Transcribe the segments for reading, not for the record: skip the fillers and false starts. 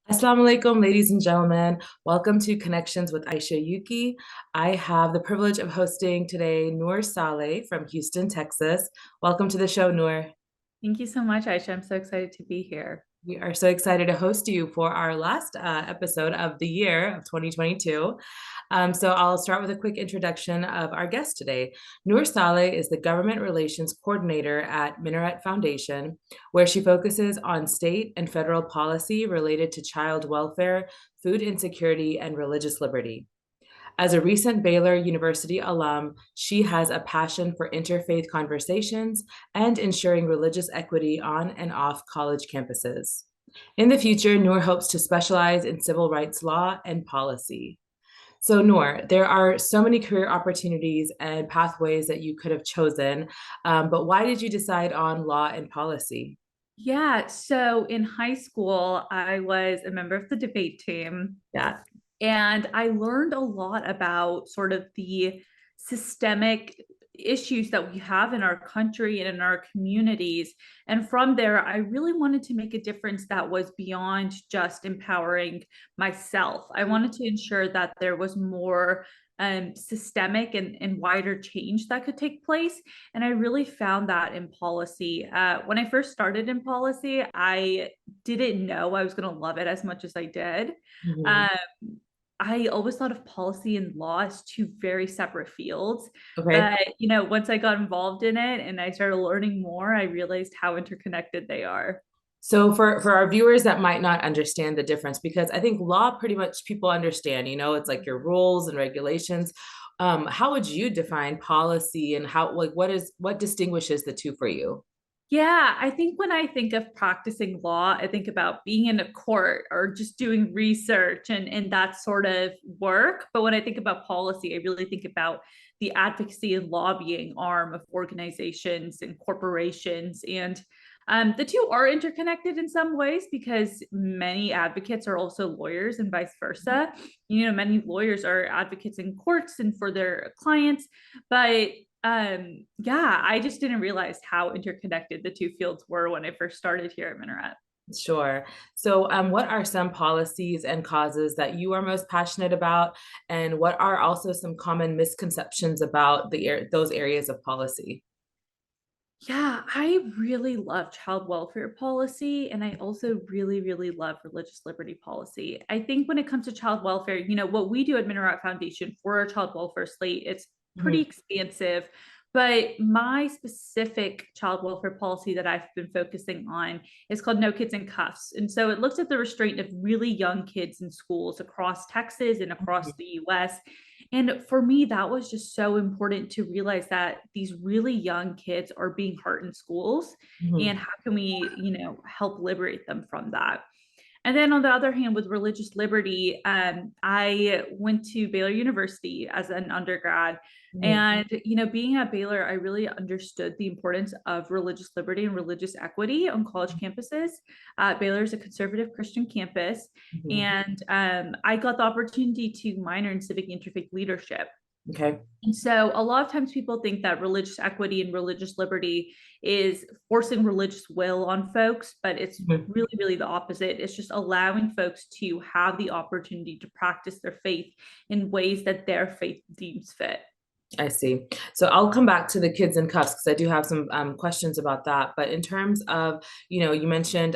Assalamu alaikum, ladies and gentlemen. Welcome to Connections with Aisha Yuki. I have the privilege of hosting today Noor Saleh from Houston, Texas. Welcome to the show, Noor. Thank you so much, Aisha. I'm so excited to be here. We are so excited to host you for our last episode of the year of 2022. So I'll start with a quick introduction of our guest today. Noor Saleh is the Government Relations Coordinator at Minaret Foundation, where she focuses on state and federal policy related to child welfare, food insecurity, and religious liberty. As a recent Baylor University alum, she has a passion for interfaith conversations and ensuring religious equity on and off college campuses. In the future, Noor hopes to specialize in civil rights law and policy. So, Noor, there are so many career opportunities and pathways that you could have chosen, but why did you decide on law and policy? Yeah, so in high school, I was a member of the debate team, Yeah. and I learned a lot about sort of the systemic issues that we have in our country and in our communities. And from there, I really wanted to make a difference that was beyond just empowering myself. I wanted to ensure that there was more systemic and wider change that could take place. And I really found that in policy. When I first started in policy, I didn't know I was going to love it as much as I did. Mhm. Um, I always thought of policy and law as two very separate fields. Okay. But, once I got involved in it and I started learning more, I realized how interconnected they are. So for our viewers that might not understand the difference, because I think law pretty much people understand, it's like your rules and regulations. How would you define policy and how like what distinguishes the two for you? Yeah, I think when I think of practicing law, I think about being in a court or just doing research and that sort of work. But when I think about policy, I really think about the advocacy and lobbying arm of organizations and corporations. And the two are interconnected in some ways because many advocates are also lawyers and vice versa. Many lawyers are advocates in courts and for their clients, but yeah, I just didn't realize how interconnected the two fields were when I first started here at Minaret. Sure. So, what are some policies and causes that you are most passionate about, and what are also some common misconceptions about those areas of policy? Yeah, I really love child welfare policy, and I also really, really love religious liberty policy. I think when it comes to child welfare, what we do at Minaret Foundation for our child welfare slate, it's pretty Mhm. expansive. But my specific child welfare policy that I've been focusing on is called No Kids in Cuffs. And so it looks at the restraint of really young kids in schools across Texas and across the US. And for me, that was just so important to realize that these really young kids are being hurt in schools. And Mhm. how can we, help liberate them from that? And then on the other hand, with religious liberty, I went to Baylor University as an undergrad. Mhm. And, being at Baylor, I really understood the importance of religious liberty and religious equity on college campuses. Baylor is a conservative Christian campus. Mhm. And I got the opportunity to minor in civic interfaith leadership. Okay. And so a lot of times people think that religious equity and religious liberty is forcing religious will on folks, but it's Mhm. really, really the opposite. It's just allowing folks to have the opportunity to practice their faith in ways that their faith deems fit. I see. So I'll come back to the kids in cuffs because I do have some questions about that. But in terms of, you mentioned,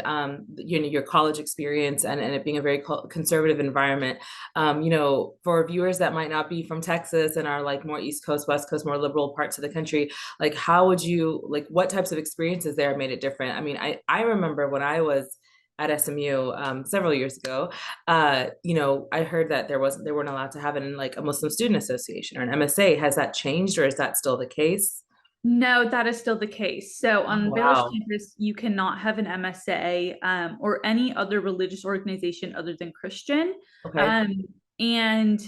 your college experience and it being a very conservative environment. For viewers that might not be from Texas and are like more East Coast, West Coast, more liberal parts of the country, like how would you, like what types of experiences there made it different? I mean, I remember when I was at SMU several years ago, I heard that they weren't allowed to have it in like a Muslim Student Association or an MSA. Has that changed, or is that still the case? No, that is still the case. So on Baylor's Wow. campus, you cannot have an MSA or any other religious organization other than Christian. Okay. Um, and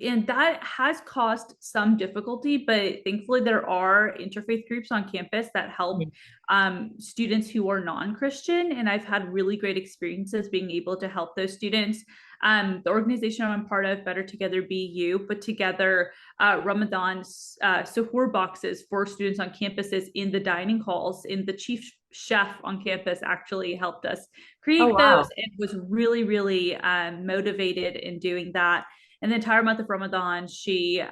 and that has caused some difficulty, but thankfully there are interfaith groups on campus that help Mhm. students who are non-Christian, and I've had really great experiences being able to help those students. The organization I'm part of, Better Together BU, put together Ramadan suhoor boxes for students on campuses in the dining halls in the chief chef on campus actually helped us Oh, create those wow. and was really, really motivated in doing that. And the entire month of Ramadan, she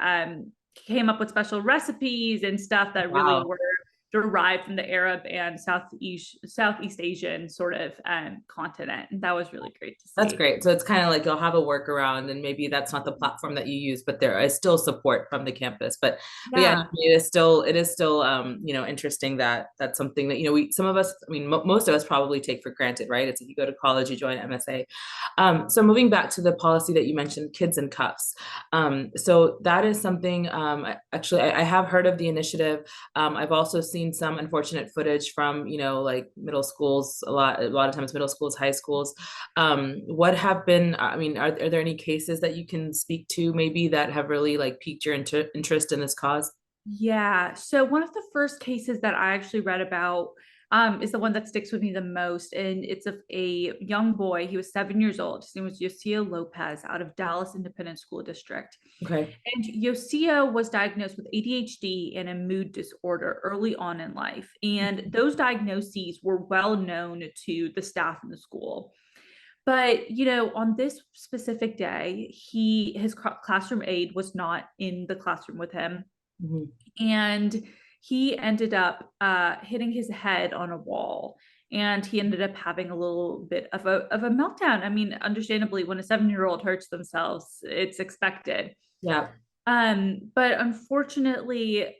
came up with special recipes and stuff that really Wow. were derived from the Arab and Southeast Asian sort of continent. And that was really great to That's see. great. So it's kind of like you'll have a workaround, and maybe that's not the platform that you use, but there is still support from the campus. But yeah, Yeah. it is still interesting that that's something that we some of us, I mean, most of us probably take for granted, right? It's like you go to college, you join MSA. So moving back to the policy that you mentioned, kids in cuffs. So that is something. Actually, I have heard of the initiative. I've also seen some unfortunate footage from like middle schools, a lot of times middle schools, high schools. What have been, I mean, are there any cases that you can speak to maybe that have really like piqued your interest in this cause? Yeah. So one of the first cases that I actually read about is the one that sticks with me the most. And it's of a young boy. He was 7 years old. His name was Yosio Lopez out of Dallas Independent School District. Okay. And Yosio was diagnosed with ADHD and a mood disorder early on in life. And those diagnoses were well known to the staff in the school. But, on this specific day, his classroom aide was not in the classroom with him, Mhm. and he ended up hitting his head on a wall, and he ended up having a little bit of a meltdown. I mean, understandably, when a 7-year-old hurts themselves, it's expected. Yeah. But unfortunately,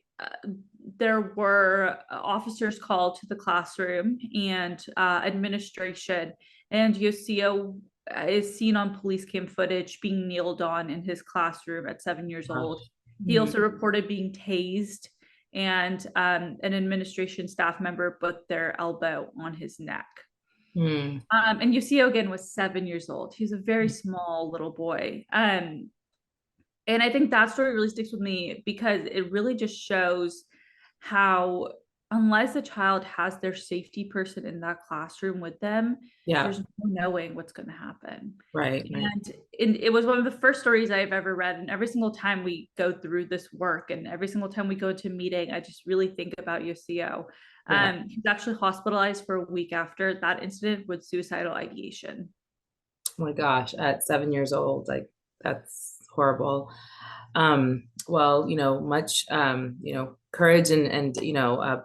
there were officers called to the classroom and administration, and Yosio is seen on police cam footage being kneeled on in his classroom at 7 years old. Gosh. He Mhm. also reported being tased, and an administration staff member put their elbow on his neck. Mhm. And Yosio again was 7 years old. He's a very small little boy. And I think that story really sticks with me because it really just shows how, unless a child has their safety person in that classroom with them, Yeah. there's no knowing what's going to happen. Right. Right. And it was one of the first stories I've ever read. And every single time we go through this work and every single time we go to a meeting, I just really think about Yosio. Yeah. He was actually hospitalized for a week after that incident with suicidal ideation. Oh my gosh, at 7 years old, like that's horrible. Well, much courage and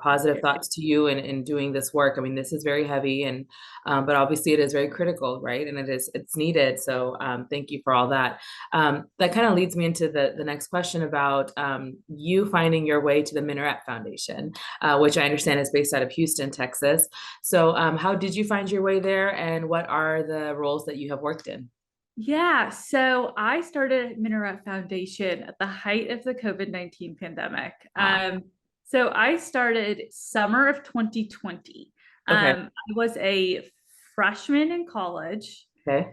positive thoughts to you in doing this work. I mean, this is very heavy and but obviously it is very critical, right? And it's needed. So thank you for all that. That kind of leads me into the next question about you finding your way to the Minaret Foundation, which I understand is based out of Houston, Texas. So how did you find your way there, and what are the roles that you have worked in? Yeah, so I started Minaret Foundation at the height of the COVID-19 pandemic. Wow. So I started summer of 2020. Okay. I was a freshman in college, Okay.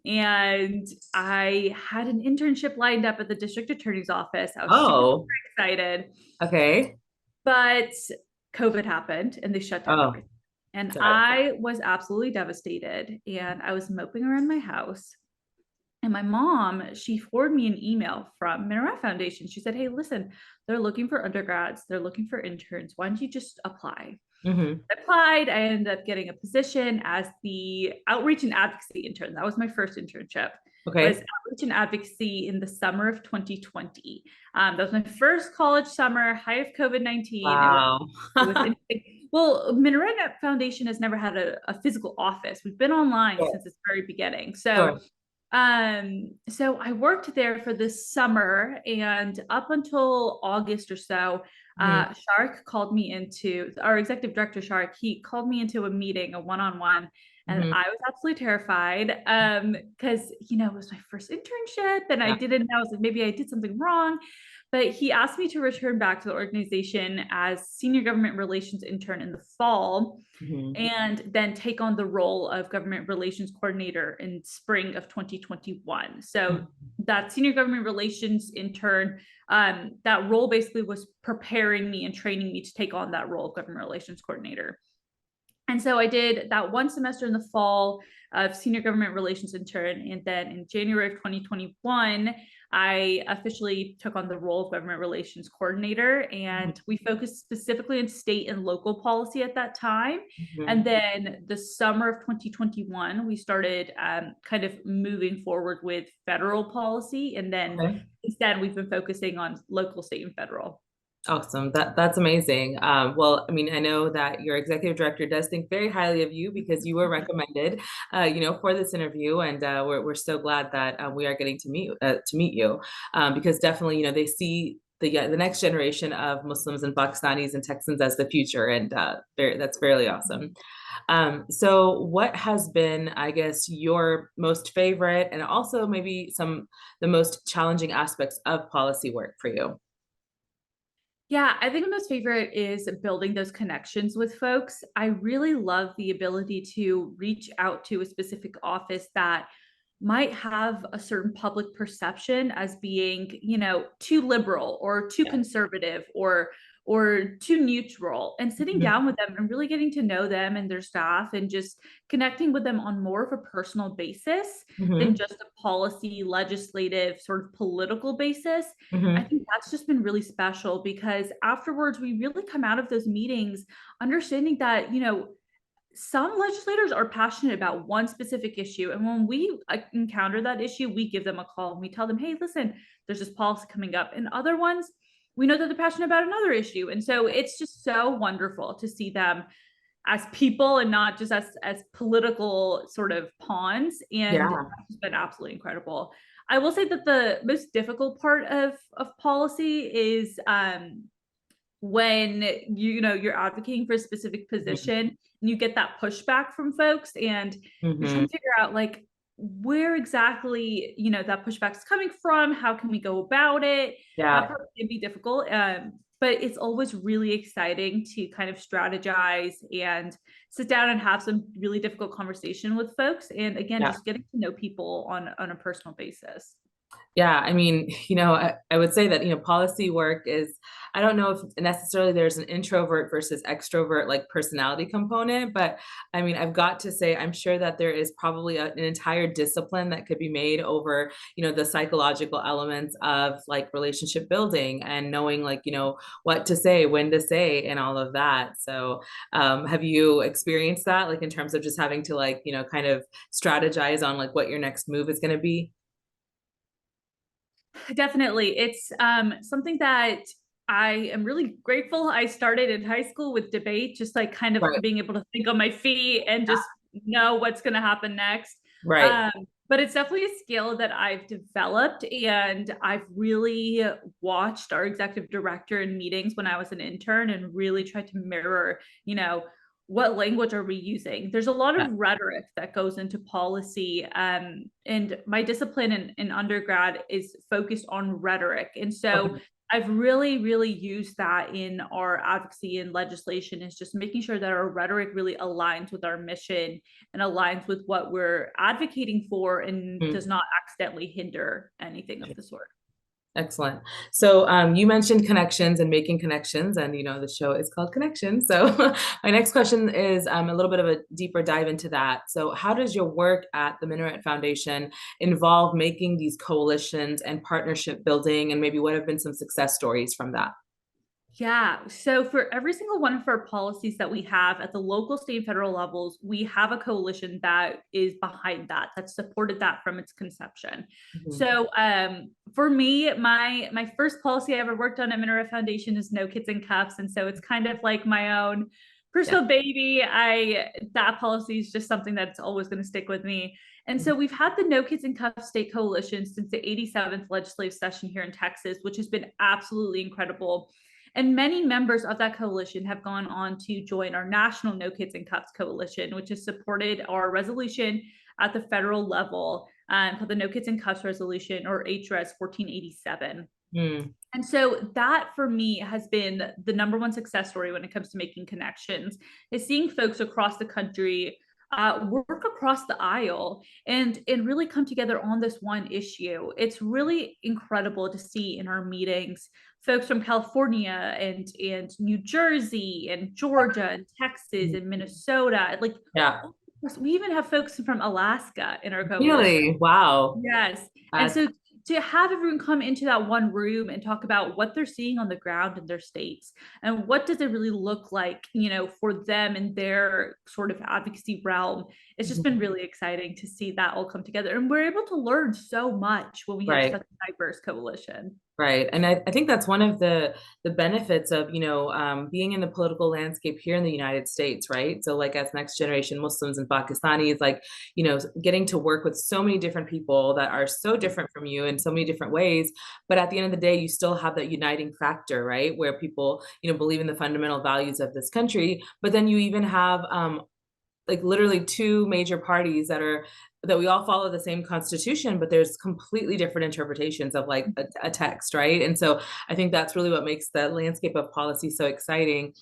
and I had an internship lined up at the district attorney's office. I was super, Oh, super excited, okay. but COVID happened and they shut down Oh, everything. And sorry. I was absolutely devastated, and I was moping around my house. And my mom, she forwarded me an email from Minaret Foundation. She said, "Hey, listen, they're looking for undergrads, they're looking for interns. Why don't you just apply?" Hmm. I applied. I ended up getting a position as the outreach and advocacy intern. That was my first internship. Was Okay. outreach and advocacy in the summer of 2020. That was my first college summer, height of COVID-19. Wow. It was interesting. Well, Minaret Foundation has never had a physical office. We've been online Sure. since its very beginning. Sure. So I worked there for this summer, and up until August or so, Mhm. Shark called me into our executive director, Shark. He called me into a meeting, a one-on-one, and Mhm. I was absolutely terrified because it was my first internship, and I Yeah. didn't know. I was like, maybe I did something wrong. But he asked me to return back to the organization as senior government relations intern in the fall Mhm. and then take on the role of government relations coordinator in spring of 2021. So that senior government relations intern, that role basically was preparing me and training me to take on that role of government relations coordinator. And so I did that one semester in the fall of senior government relations intern. And then in January of 2021, I officially took on the role of government relations coordinator, and we focused specifically on state and local policy at that time. And Mhm. then the summer of 2021, we started kind of moving forward with federal policy. And then Okay. instead, we've been focusing on local, state, and federal. Awesome. That's amazing. Well, I mean, I know that your executive director does think very highly of you because you were recommended, for this interview, and we're so glad that we are getting to meet you, because definitely, they see the next generation of Muslims and Pakistanis and Texans as the future, and that's fairly awesome. So, what has been, I guess, your most favorite, and also maybe the most challenging aspects of policy work for you? Yeah, I think my most favorite is building those connections with folks. I really love the ability to reach out to a specific office that might have a certain public perception as being, too liberal or too Yeah. conservative or too neutral, and sitting Mhm. down with them and really getting to know them and their staff and just connecting with them on more of a personal basis than Mhm. just a policy, legislative, sort of political basis. I Mhm. think that's just been really special because afterwards we really come out of those meetings understanding that, some legislators are passionate about one specific issue. And when we encounter that issue, we give them a call and we tell them, hey, listen, there's this policy coming up. And other ones, we know that they're passionate about another issue. And so it's just so wonderful to see them as people and not just as political sort of pawns. And Yeah. that's been absolutely incredible. I will say that the most difficult part of policy is when you're advocating for a specific Mhm. position and you get that pushback from folks and you're trying Mhm. to figure out like where exactly that pushback is coming from, how can we go about it. That Yeah. part can be difficult, but it's always really exciting to kind of strategize and sit down and have some really difficult conversation with folks, and again Yeah. just getting to know people on a personal basis. Yeah, I mean, I would say that, policy work is, I don't know if necessarily there's an introvert versus extrovert like personality component, but I mean, I've got to say, I'm sure that there is probably an entire discipline that could be made over, the psychological elements of like relationship building and knowing like, what to say, when to say, and all of that. So, have you experienced that, like in terms of just having to like, kind of strategize on like what your next move is going to be? Definitely. It's something that I am really grateful I started in high school with debate, just like kind of Right. being able to think on my feet and just know what's going to happen next. Right. Um, but it's definitely a skill that I've developed, and I've really watched our executive director in meetings when I was an intern and really tried to mirror, what language are we using? There's a lot Yeah. of rhetoric that goes into policy. And my discipline in undergrad is focused on rhetoric. And so Okay. I've really, really used that in our advocacy and legislation, is just making sure that our rhetoric really aligns with our mission and aligns with what we're advocating for and Mm. does not accidentally hinder anything of the sort. Excellent. So you mentioned connections and making connections, and the show is called Connections. So my next question is a little bit of a deeper dive into that. So how does your work at the Minaret Foundation involve making these coalitions and partnership building, and maybe what have been some success stories from that? Yeah. So for every single one of our policies that we have at the local, state, and federal levels, we have a coalition that is behind that supported that from its conception. Mhm. So for me, my first policy I ever worked on at Minaret Foundation is no kids in cuffs. And so it's kind of like my own Yeah. personal baby. That policy is just something that's always going to stick with me. And so we've had the No Kids in Cuffs State Coalition since the 87th legislative session here in Texas, which has been absolutely incredible. And many members of that coalition have gone on to join our national No Kids in Cuffs coalition, which has supported our resolution at the federal level, called the No Kids in Cuffs Resolution, or HRES 1487. Mm. And so that for me has been the number one success story when it comes to making connections, is seeing folks across the country work across the aisle and really come together on this one issue. It's really incredible to see in our meetings folks from California and New Jersey and Georgia and Texas and Minnesota. Like, Yeah. we even have folks from Alaska in our coalition. Really? Wow. Yes. And That's so to have everyone come into that one room and talk about what they're seeing on the ground in their states and what does it really look like, for them in their sort of advocacy realm. It's just been really exciting to see that all come together. And we're able to learn so much when we have Right. such a diverse coalition. Right. And I think that's one of the benefits of, being in the political landscape here in the United States, right? So like as next generation Muslims and Pakistanis, like, getting to work with so many different people that are so different from you in so many different ways. But at the end of the day, you still have that uniting factor, right? Where people, believe in the fundamental values of this country. But then you even have like literally two major parties that we all follow the same constitution, but there's completely different interpretations of like a text, right? And so I think that's really what makes the landscape of policy so exciting.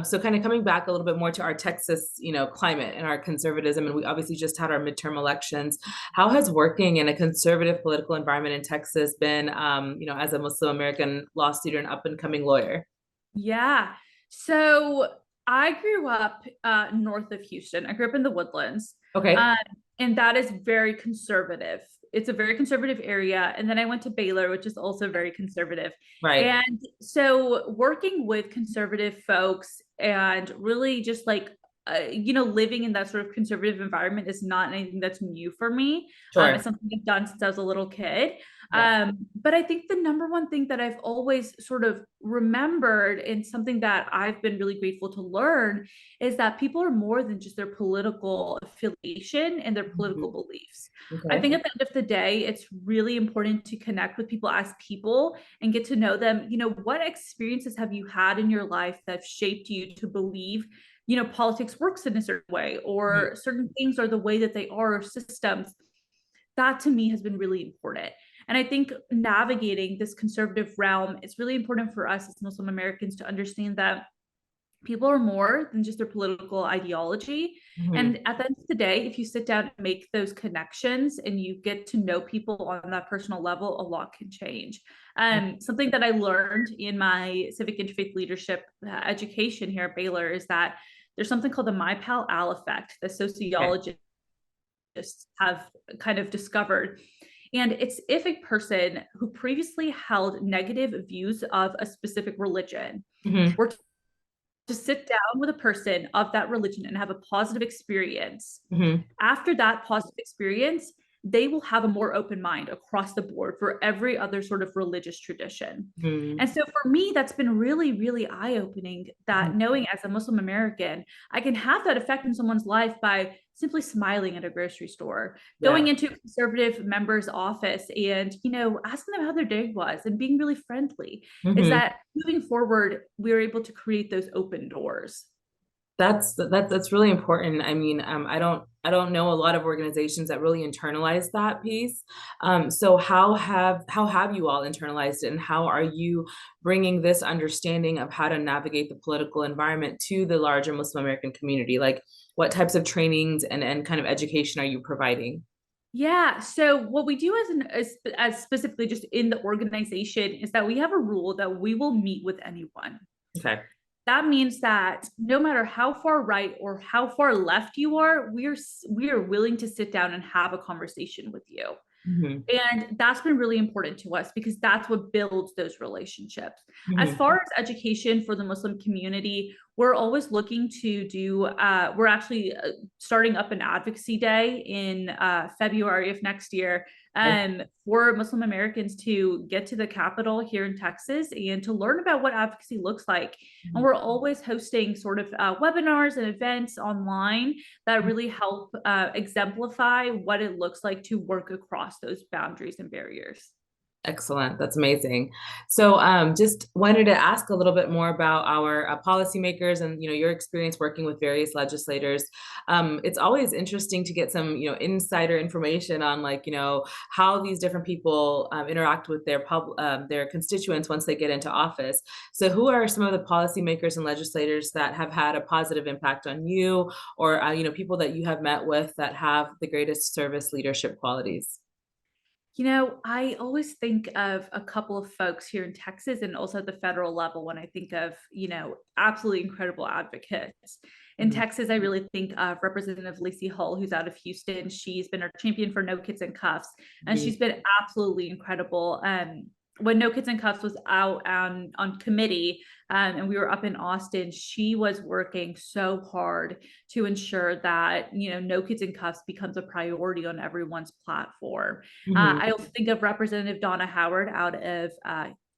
So kind of coming back a little bit more to our Texas, climate and our conservatism, and we obviously just had our midterm elections. How has working in a conservative political environment in Texas been, as a Muslim American law student, up and coming lawyer? Yeah. So I grew up north of Houston. I grew up in the Woodlands. Okay. Um, and that is very conservative. It's a very conservative area. And then I went to Baylor, which is also very conservative. Right. And so working with conservative folks and really just like, living in that sort of conservative environment is not anything that's new for me. It's Sure. something I've done since I was a little kid. Yeah. But I think the number one thing that I've always sort of remembered and something that I've been really grateful to learn is that people are more than just their political affiliation and their political Mhm. beliefs. I Okay. think at the end of the day, it's really important to connect with people as people and get to know them. What experiences have you had in your life that have shaped you to believe, politics works in a certain way, Mhm. or certain things are the way that they are, or systems? That to me has been really important. And I think navigating this conservative realm, it's really important for us as Muslim Americans to understand that people are more than just their political ideology. Mhm. And at the end of the day, if you sit down and make those connections and you get to know people on that personal level, a lot can change. Something that I learned in my civic interfaith leadership education here at Baylor is that there's something called the My Pal Al effect, the Okay. sociologists have kind of discovered. And it's if a person who previously held negative views of a specific religion Mhm. were to sit down with a person of that religion and have a positive experience, Mhm. after that positive experience, they will have a more open mind across the board for every other sort of religious tradition. Mhm. And so for me, that's been really, really eye opening Mhm. that knowing as a Muslim American, I can have that effect in someone's life by simply smiling at a grocery store, Yeah. going into a conservative member's office and, asking them how their day was and being really friendly. Is Mhm. that moving forward, we're able to create those open doors. That's really important. I mean, I don't know a lot of organizations that really internalize that piece. So how have you all internalized it, and how are you bringing this understanding of how to navigate the political environment to the larger Muslim American community? Like, what types of trainings and kind of education are you providing? Yeah. So what we do as specifically just in the organization is that we have a rule that we will meet with anyone. Okay. That means that no matter how far right or how far left you are, we are willing to sit down and have a conversation with you. Mhm. And that's been really important to us because that's what builds those relationships. As Mhm. far as education for the Muslim community, we're always looking to do, we're actually starting up an advocacy day in February of next year Okay. for Muslim Americans to get to the Capitol here in Texas and to learn about what advocacy looks like. And Mhm. we're always hosting sort of webinars and events online that really help exemplify what it looks like to work across those boundaries and barriers. Excellent. That's amazing. So, just wanted to ask a little bit more about our policymakers and your experience working with various legislators. It's always interesting to get some insider information on like how these different people interact with their constituents once they get into office. So, who are some of the policymakers and legislators that have had a positive impact on you, or people that you have met with that have the greatest service leadership qualities? I always think of a couple of folks here in Texas and also at the federal level when I think of, absolutely incredible advocates. In Mhm. Texas, I really think of Representative Lacey Hull, who's out of Houston. She's been our champion for No Kids in Cuffs, and she's been absolutely incredible. When No Kids in Cuffs was out on committee, and we were up in Austin, she was working so hard to ensure that No Kids in Cuffs becomes a priority on everyone's platform. Mhm. I also think of Representative Donna Howard out of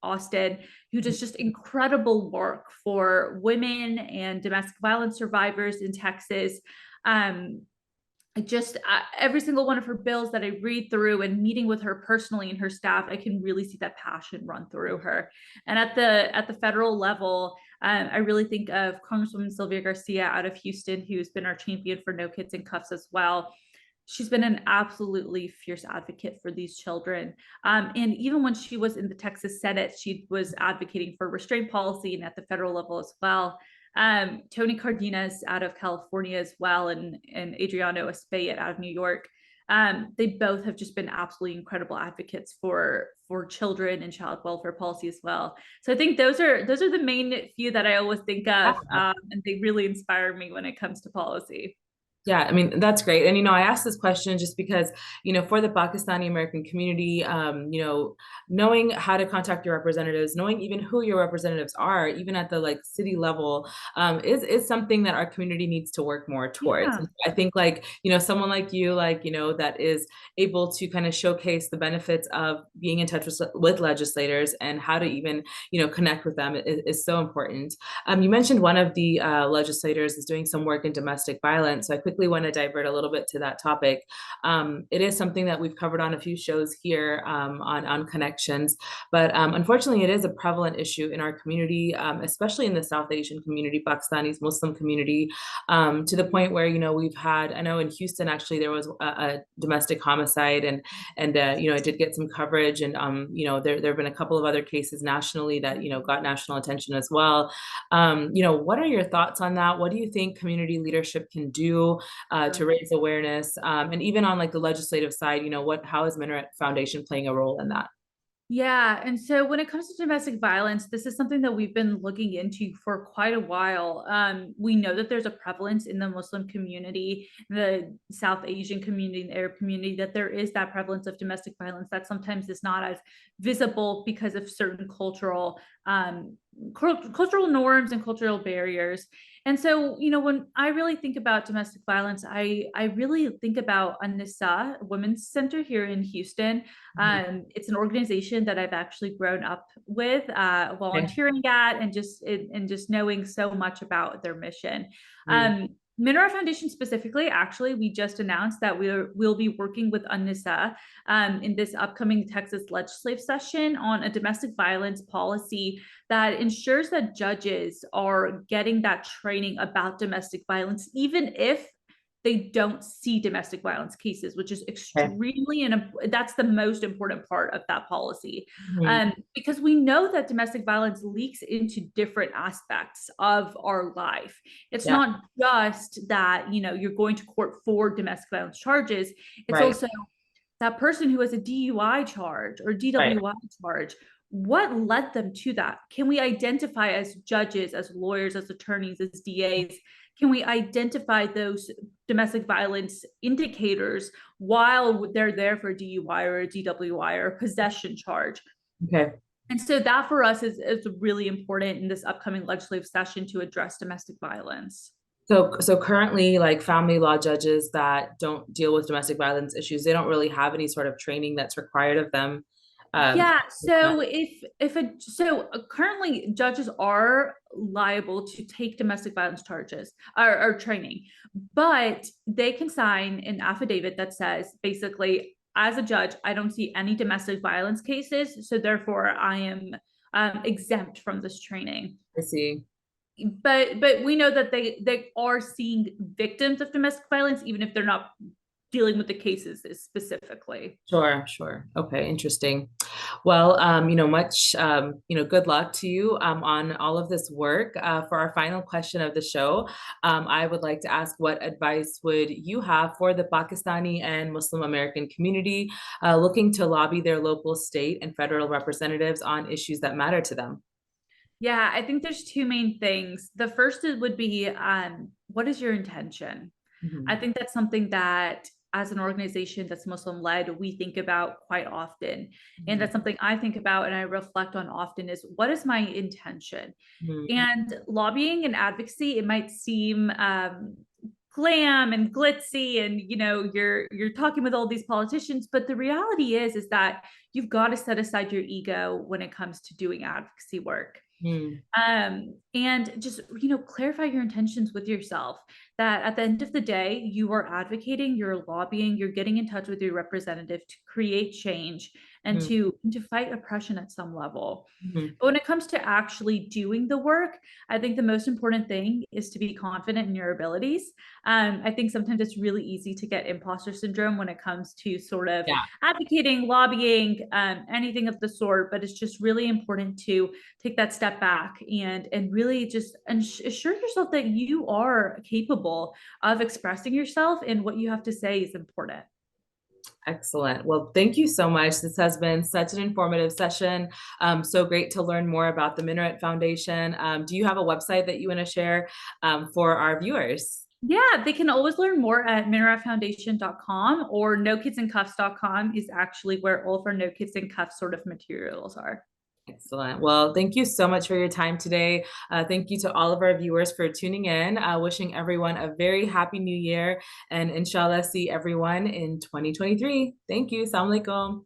Austin, who does just incredible work for women and domestic violence survivors in Texas. Um, just every single one of her bills that I read through and meeting with her personally and her staff, I can really see that passion run through her. And at the federal level, I really think of Congresswoman Sylvia Garcia out of Houston, who's been our champion for No Kids in Cuffs as well. She's been an absolutely fierce advocate for these children. And even when she was in the Texas Senate, she was advocating for restraint policy and at the federal level as well. Tony Cardenas out of California as well, and Adriano Espaillat out of New York. They both have just been absolutely incredible advocates for children and child welfare policy as well. So I think those are the main few that I always think of, and they really inspire me when it comes to policy. Yeah, I mean, that's great. And, I asked this question just because, for the Pakistani American community, knowing how to contact your representatives, knowing even who your representatives are, even at the like city level, is something that our community needs to work more towards. Yeah. And I think like, someone like you, like, that is able to kind of showcase the benefits of being in touch with legislators and how to even, connect with them is so important. You mentioned one of the legislators is doing some work in domestic violence. So I quickly want to divert a little bit to that topic. It is something that we've covered on a few shows here on Connections, but unfortunately, it is a prevalent issue in our community, especially in the South Asian community, Pakistani's Muslim community, to the point where we've had. I know in Houston actually there was a domestic homicide, and it did get some coverage, and there have been a couple of other cases nationally that got national attention as well. What are your thoughts on that? What do you think community leadership can do to raise awareness? And even on like the legislative side, how is Minaret Foundation playing a role in that? Yeah. And so when it comes to domestic violence, this is something that we've been looking into for quite a while. We know that there's a prevalence in the Muslim community, the South Asian community, the Arab community, that there is that prevalence of domestic violence that sometimes is not as visible because of certain cultural norms and cultural barriers. And so, when I really think about domestic violence, I really think about An-Nisa Women's Center here in Houston. It's an organization that I've actually grown up with, Okay. volunteering at, and just knowing so much about their mission. Mm. Minaret Foundation specifically, actually, we just announced that we'll be working with An-Nisa in this upcoming Texas legislative session on a domestic violence policy that ensures that judges are getting that training about domestic violence, even if they don't see domestic violence cases, which is Okay. extremely, and that's the most important part of that policy. Mhm. Because we know that domestic violence leaks into different aspects of our life. It's Yeah. not just that, you're going to court for domestic violence charges. It's Right. also that person who has a DUI charge or Right. DWI charge. What led them to that? Can we identify as judges, as lawyers, as attorneys, as DAs? Can we identify those domestic violence indicators while they're there for a DUI or a DWI or a possession charge? Okay. And so that for us is really important in this upcoming legislative session to address domestic violence. So currently, like family law judges that don't deal with domestic violence issues, they don't really have any sort of training that's required of them. Um, Yeah, so currently judges are liable to take domestic violence charges or training, but they can sign an affidavit that says basically, as a judge, I don't see any domestic violence cases, so therefore I am exempt from this training. I see. But we know that they are seeing victims of domestic violence, even if they're not dealing with the cases specifically. Sure, sure. Okay, interesting. Well, good luck to you on all of this work. For our final question of the show, I would like to ask, what advice would you have for the Pakistani and Muslim American community looking to lobby their local, state, and federal representatives on issues that matter to them? Yeah, I think there's two main things. The first would be what is your intention? I Mhm, think that's something that as an organization that's Muslim led, we think about quite often. And mhm, that's something I think about and I reflect on often is what is my intention? mhm, And lobbying and advocacy, it might seem glam and glitzy and you're talking with all these politicians, but the reality is that you've got to set aside your ego when it comes to doing advocacy work. mhm, And just, clarify your intentions with yourself that at the end of the day, you are advocating, you're lobbying, you're getting in touch with your representative to create change and mhm, to fight oppression at some level. mhm. But when it comes to actually doing the work, I think the most important thing is to be confident in your abilities. I think sometimes it's really easy to get imposter syndrome when it comes to sort of Yeah, advocating, lobbying, anything of the sort. But it's just really important to take that step back and really just assure yourself that you are capable of expressing yourself and what you have to say is important. excellent. Well, thank you so much. This has been such an informative session. So great to learn more about the Minaret Foundation. Do you have a website that you want to share for our viewers? Yeah, they can always learn more at minaretfoundation.com or nokidsincuffs.com is actually where all of our No Kids in Cuffs sort of materials are. Excellent. Well, thank you so much for your time today. Thank you to all of our viewers for tuning in. Wishing everyone a very happy new year and inshallah see everyone in 2023. Thank you. Assalamu alaikum.